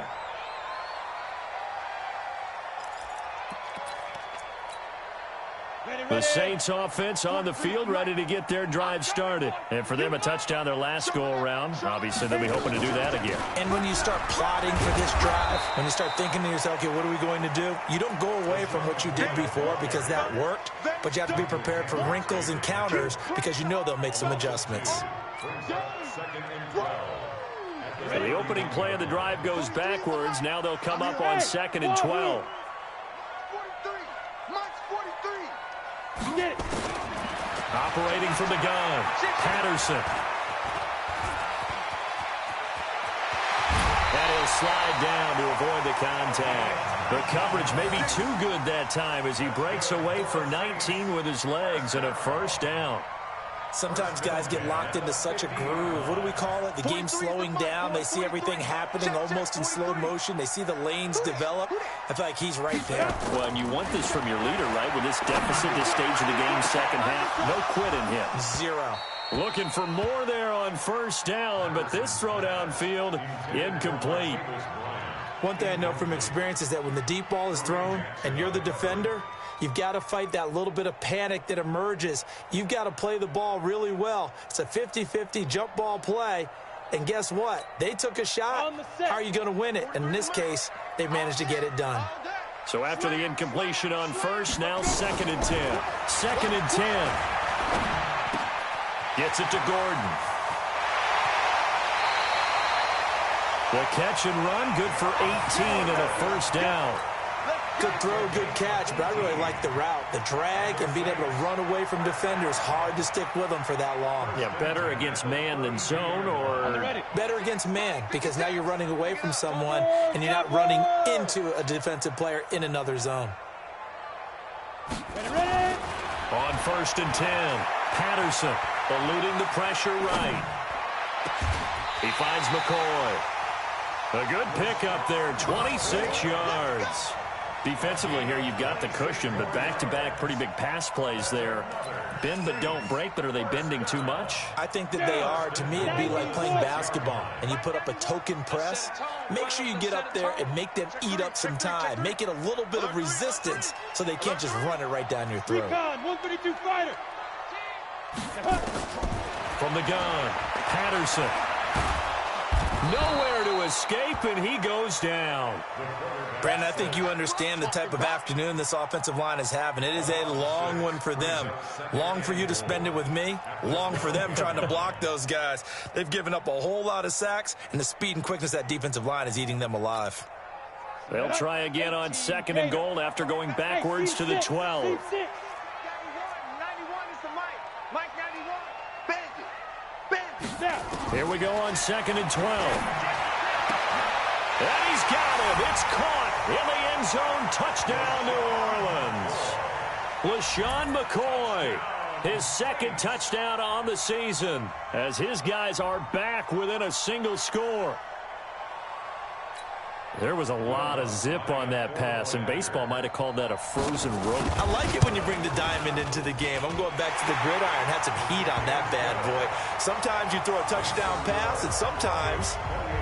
Ready, The Saints offense on the field, ready to get their drive started. And for them, a touchdown their last go-around. Obviously, they'll be hoping to do that again. And when you start plotting for this drive, when you start thinking to yourself, okay, what are we going to do? You don't go away from what you did before because that worked, but you have to be prepared for wrinkles and counters because you know they'll make some adjustments. So the opening play of the drive goes backwards. Now they'll come up on 2nd and 12. Operating from the gun, Patterson. And he'll slide down to avoid the contact. The coverage may be too good that time as he breaks away for 19 with his legs and a first down. Sometimes guys get locked into such a groove. What do we call it? The game slowing down. They see everything happening almost in slow motion. They see the lanes develop. I feel like he's right there. Well, and you want this from your leader, right? With this deficit, this stage of the game, second half, no quit in him. Zero. Looking for more there on first down, but this throw downfield, incomplete. One thing I know from experience is that when the deep ball is thrown and you're the defender, you've got to fight that little bit of panic that emerges. You've got to play the ball really well. It's a 50-50 jump ball play. And guess what? They took a shot. How are you going to win it? And in this case, they managed to get it done. So after the incompletion on first, now 2nd and 10. 2nd and 10. Gets it to Gordon. The catch and run, good for 18 and a first down. Good throw, good catch, but I really like the route. The drag and being able to run away from defenders, hard to stick with them for that long. Yeah, better against man than zone, or? Better against man, because now you're running away from someone and you're not running into a defensive player in another zone. On 1st and 10, Patterson eluding the pressure right. He finds McCoy. A good pickup there, 26 yards. Defensively here, you've got the cushion, but back-to-back pretty big pass plays there. Bend but don't break, but are they bending too much? I think that they are. To me, it'd be like playing basketball, and you put up a token press. Make sure you get up there and make them eat up some time. Make it a little bit of resistance so they can't just run it right down your throat. 132 fighter. From the gun, Patterson. Nowhere to escape, and he goes down. Brandon, I think you understand the type of afternoon this offensive line is having. It is a long one for them. Long for you to spend it with me. Long for them trying to block those guys. They've given up a whole lot of sacks, and the speed and quickness of that defensive line is eating them alive. They'll try again on 2nd and goal after going backwards to the 12. 91 is the Mike 91. Bandit. Here we go on 2nd and 12. And he's got him. It's caught in the end zone. Touchdown, New Orleans. LaShawn McCoy, his 2nd touchdown on the season, as his guys are back within a single score. There was a lot of zip on that pass, and baseball might have called that a frozen rope. I like it when you bring the diamond into the game. I'm going back to the gridiron. Had some heat on that bad boy. Sometimes you throw a touchdown pass, and sometimes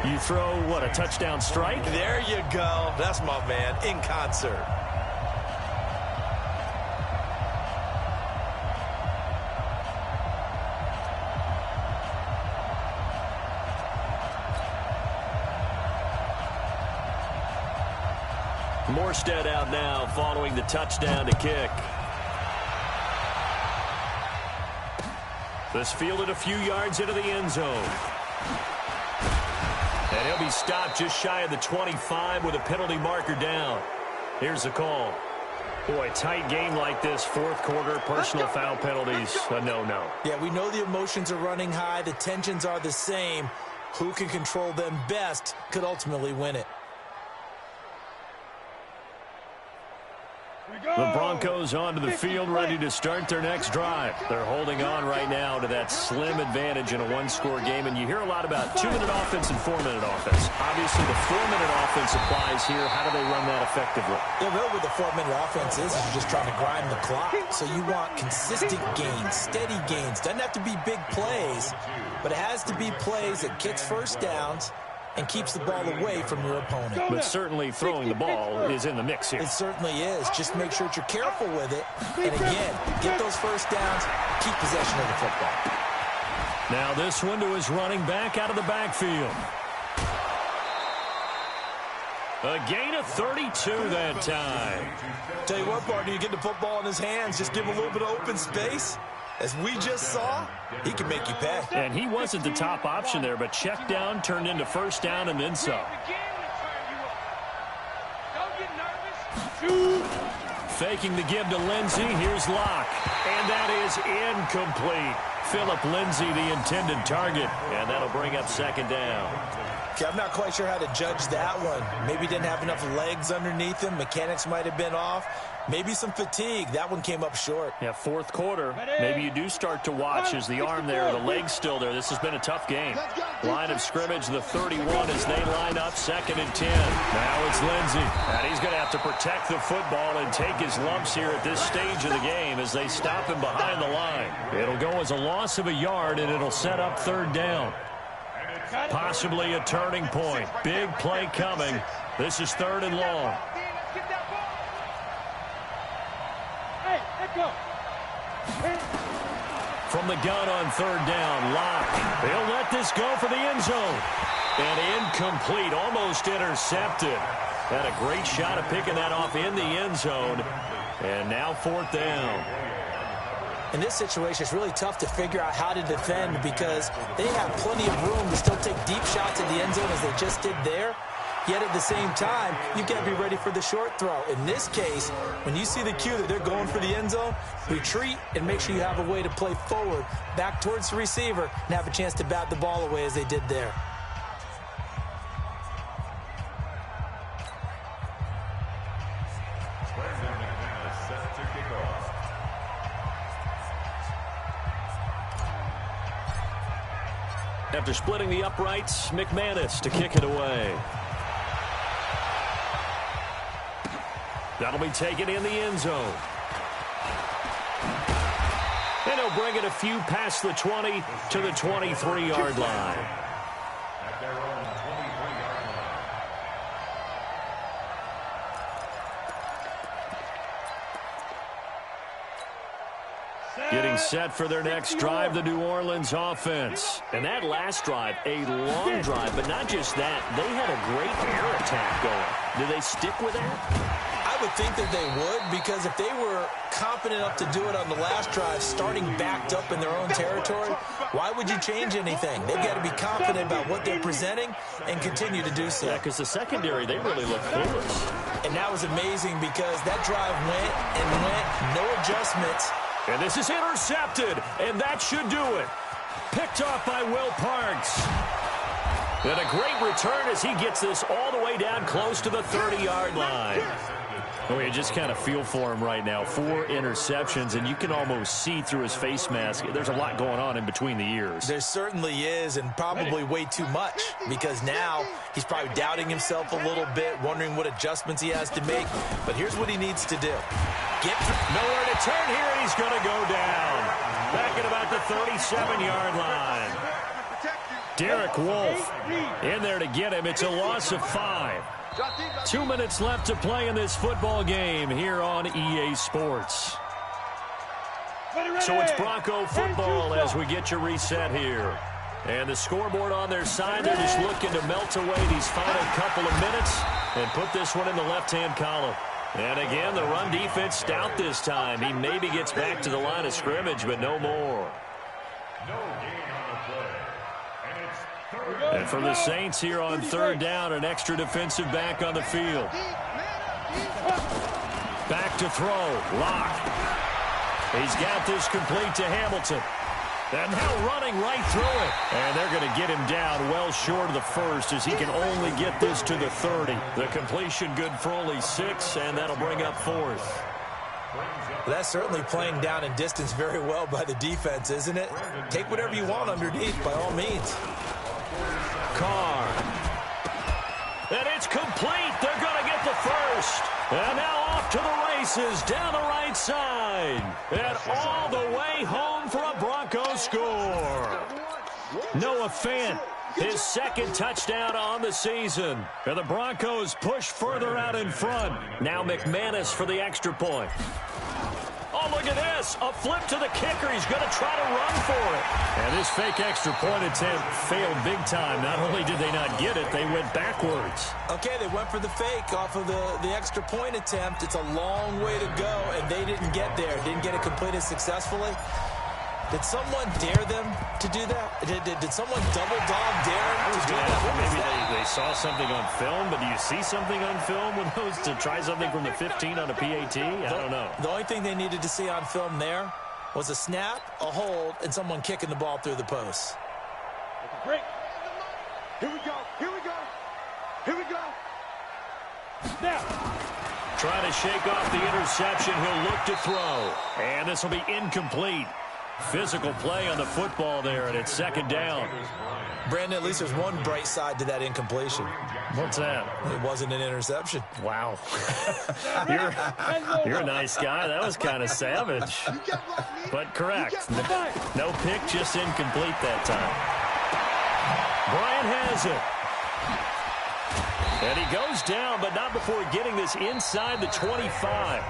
you throw, what, a touchdown strike? There you go. That's my man, in concert. Morstead out now following the touchdown to kick. This fielded a few yards into the end zone. And he'll be stopped just shy of the 25 with a penalty marker down. Here's the call. Boy, tight game like this, 4th quarter, personal foul penalties, a no-no. Yeah, we know the emotions are running high. The tensions are the same. Who can control them best could ultimately win it. The Broncos onto the field, ready to start their next drive. They're holding on right now to that slim advantage in a one-score game, and you hear a lot about 2-minute offense and 4-minute offense. Obviously, the 4-minute offense applies here. How do they run that effectively? Yeah, really what the 4-minute offense is you're just trying to grind the clock. So you want consistent gains, steady gains. Doesn't have to be big plays, but it has to be plays that gets first downs and keeps the ball away from your opponent. But certainly throwing the ball is in the mix here. It certainly is. Just make sure that you're careful with it. And again, get those first downs, keep possession of the football. Now this one to his running back out of the backfield. A gain of 32 that time. Tell you what, partner, you get the football in his hands, just give him a little bit of open space. As we just saw, he can make you pay. And he wasn't the top option there, but check down turned into first down and then some. Faking the give to Lindsey. Here's Locke. And that is incomplete. Philip Lindsey, the intended target. And that'll bring up second down. Okay, I'm not quite sure how to judge that one. Maybe didn't have enough legs underneath him. Mechanics might have been off. Maybe some fatigue. That one came up short. Yeah, fourth quarter. Maybe you do start to watch as the arm there, the leg's still there. This has been a tough game. Line of scrimmage, the 31 as they line up, 2nd and 10. Now it's Lindsey. And he's going to have to protect the football and take his lumps here at this stage of the game as they stop him behind the line. It'll go as a loss of a yard, and it'll set up third down. Possibly a turning point. Big play coming. This is 3rd and long. Hey, let go. From the gun on 3rd down, Locke. He'll let this go for the end zone. And incomplete, almost intercepted. Had a great shot at picking that off in the end zone. And now 4th down. In this situation, it's really tough to figure out how to defend because they have plenty of room to still take deep shots at the end zone as they just did there. Yet at the same time, you've got to be ready for the short throw. In this case, when you see the cue that they're going for the end zone, retreat and make sure you have a way to play forward, back towards the receiver, and have a chance to bat the ball away as they did there. After splitting the uprights, McManus to kick it away. That'll be taken in the end zone. And he'll bring it a few past the 20 to the 23-yard line. At their own 23-yard line. Getting set for their next drive, the New Orleans offense. And that last drive, a long drive, but not just that. They had a great air attack going. Do they stick with that? I would think that they would, because if they were confident enough to do it on the last drive, starting backed up in their own territory, why would you change anything? They've got to be confident about what they're presenting and continue to do so. Yeah, because the secondary, they really look clueless. And that was amazing because that drive went and went, no adjustments. And this is intercepted, and that should do it. Picked off by Will Parks. And a great return as he gets this all the way down close to the 30-yard line. Oh, you just kind of feel for him right now. 4 interceptions, and you can almost see through his face mask. There's a lot going on in between the ears. There certainly is, and probably way too much, because now he's probably doubting himself a little bit, wondering what adjustments he has to make. But here's what he needs to do. Nowhere to turn here, and he's going to go down. Back at about the 37-yard line. Derek Wolfe in there to get him. It's a loss of 5. 2 minutes left to play in this football game here on EA Sports. So it's Bronco football as we get you reset here. And the scoreboard on their side, they're just looking to melt away these final couple of minutes and put this one in the left-hand column. And again, the run defense stout this time. He maybe gets back to the line of scrimmage, but no more. And for the Saints here on 3rd down, an extra defensive back on the field. Back to throw. Locke. He's got this complete to Hamilton. And now running right through it. And they're going to get him down well short of the first as he can only get this to the 30. The completion good for only 6, and that'll bring up 4th. That's certainly playing down in distance very well by the defense, isn't it? Take whatever you want underneath, by all means. Carr. And it's complete. They're going to get the first. And now off to the races down the right side. And all the way home for a Bronco score. Noah Fant His second touchdown on the season. And the Broncos push further out in front. Now McManus for the extra point. Oh, look at this. A flip to the kicker. He's going to try to run for it. And this fake extra point attempt failed big time. Not only did they not get it, they went backwards. Okay, they went for the fake off of the extra point attempt. It's a long way to go, and they didn't get there. Didn't get it completed successfully. Did someone dare them to do that? Did someone double dog dare them to do that? Maybe they saw something on film, but do you see something on film with those to try something from the 15 on a PAT? I don't know. The only thing they needed to see on film there was a snap, a hold, and someone kicking the ball through the post. Break. Here we go. Here we go. Here we go. Now. Trying to shake off the interception. He'll look to throw. And this will be incomplete. Physical play on the football there, and it's second down. Brandon, at least there's one bright side to that incompletion. What's that? It wasn't an interception. Wow. You're a nice guy. That was kind of savage. But correct. No pick, just incomplete that time. Bryant has it. And he goes down, but not before getting this inside the 25.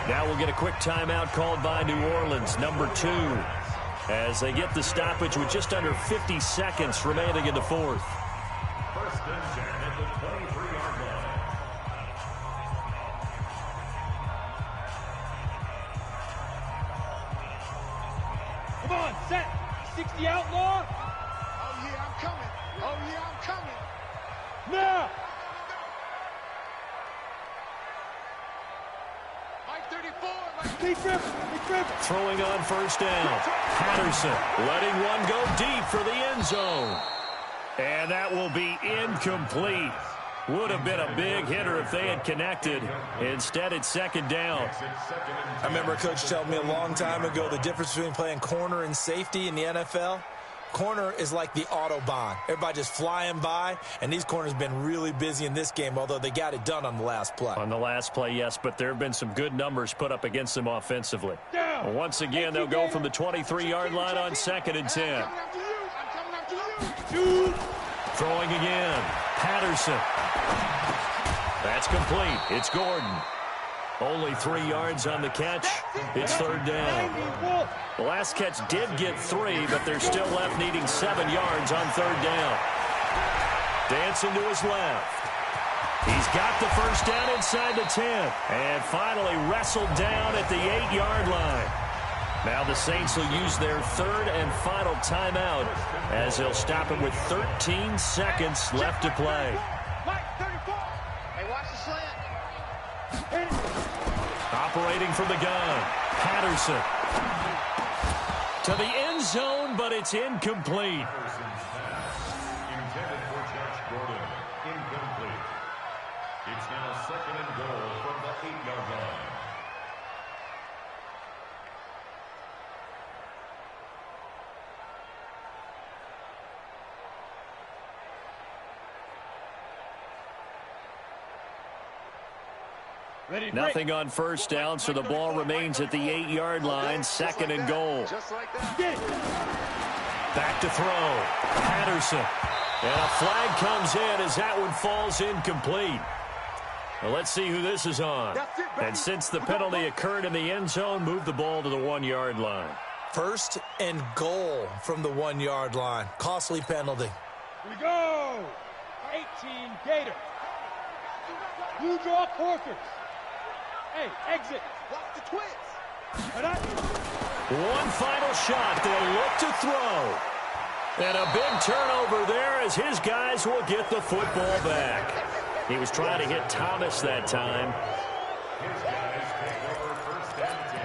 Now we'll get a quick timeout called by New Orleans, number 2, as they get the stoppage with just under 50 seconds remaining in the fourth. First and 10 at the 23-yard line. Come on, set. 60 outlaw. Oh, yeah, I'm coming. Oh, yeah, I'm coming. Now. Mike 34. Throwing on first down. Patterson letting one go deep for the end zone. And that will be incomplete. Would have been a big hitter if they had connected. Instead, it's second down. I remember a coach telling me a long time ago the difference between playing corner and safety in the NFL. Corner is like the Autobahn. Everybody just flying by, and these corners have been really busy in this game, although they got it done on the last play. On the last play, yes, but there have been some good numbers put up against them offensively. Once again, they'll go from the 23-yard line on second and 10. Throwing again. Patterson. That's complete. It's Gordon. Only 3 yards on the catch. It's third down. The last catch did get 3, but they're still left needing 7 yards on third down. Dancing to his left. He's got the first down inside the 10. And finally wrestled down at the 8-yard line. Now the Saints will use their third and final timeout as they'll stop it with 13 seconds left to play. Hey, watch the slant. Operating from the gun. Patterson. To the end zone, but it's incomplete. Intended for Josh Gordon. Incomplete. It's now second and goal from the 8-yard line. Nothing on first down, so the ball remains at the 8-yard line, second and goal. Back to throw. Patterson. And a flag comes in as that one falls incomplete. Well, let's see who this is on. And since the penalty occurred in the end zone, move the ball to the 1-yard line. First and goal from the 1-yard line. Costly penalty. Here we go. 18 Gator. Blue draw Corkers. Hey, exit. Watch the twist. One final shot. They'll look to throw. And a big turnover there as his guys will get the football back. He was trying to hit Thomas that time. His guys take over first and 10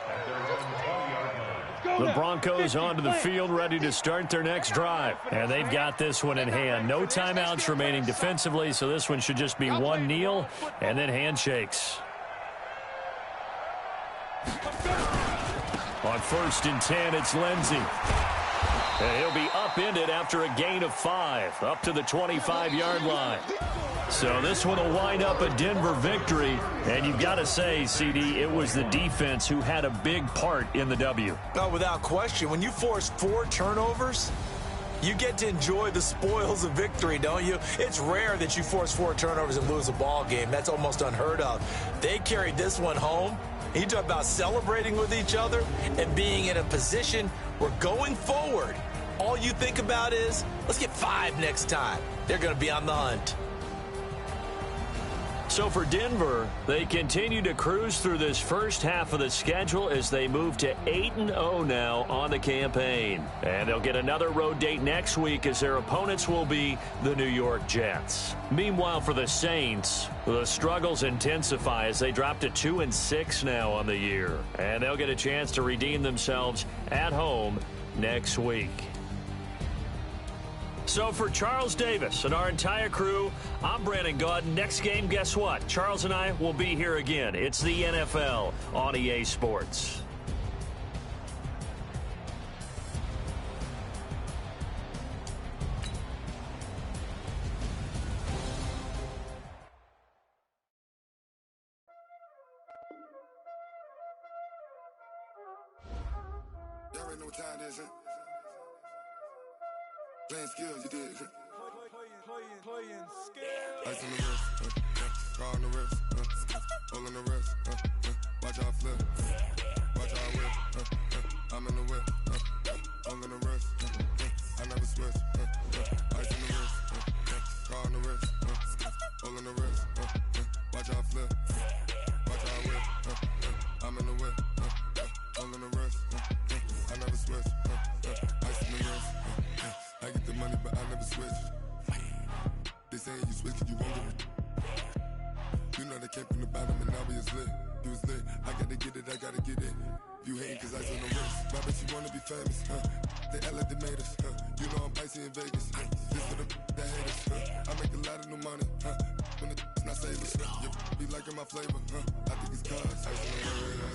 at their own 20-yard line. The Broncos onto the field ready to start their next drive. And they've got this one in hand. No timeouts remaining defensively, so this one should just be one kneel and then handshakes. On first and 10, it's Lindsey. And he'll be upended after a gain of 5, up to the 25-yard line. So this one will wind up a Denver victory. And you've got to say, CD, it was the defense who had a big part in the W. No, without question. When you force 4 turnovers, You get to enjoy the spoils of victory, don't you? It's rare that you force 4 turnovers and lose a ball game. That's almost unheard of. They carried this one home. You talk about celebrating with each other and being in a position where going forward, all you think about is, let's get 5 next time. They're going to be on the hunt. So for Denver, they continue to cruise through this first half of the schedule as they move to 8-0 now on the campaign. And they'll get another road date next week as their opponents will be the New York Jets. Meanwhile, for the Saints, the struggles intensify as they drop to 2-6 now on the year. And they'll get a chance to redeem themselves at home next week. So for Charles Davis and our entire crew, I'm Brandon Gaudin. Next game, guess what? Charles and I will be here again. It's the NFL on EA Sports. Y'all already know what time it is, huh? Playing skills, you did. Playing skills. Ice on the wrist, car on the wrist, hole on the wrist, watch out flip, watch out whip, I'm in the whip, hole on the wrist, I never switch, ice on the wrist, car on the wrist, hole on the wrist, watch out flip, watch out whip, I'm in the whip, hole on the wrist, I never switch, ice on the wrist. I get the money, but I never switch. They saying you switch, you won't get it. You know they came from the bottom and now we is lit. You was lit, I gotta get it, I gotta get it. You hating cause ice on the wrist. Why bet you wanna be famous, They act like they made us, You know I'm icy in Vegas, This for the that hate us, I make a lot of new money, When it's not savers, You be liking my flavor, I think it's cause ice on the wrist.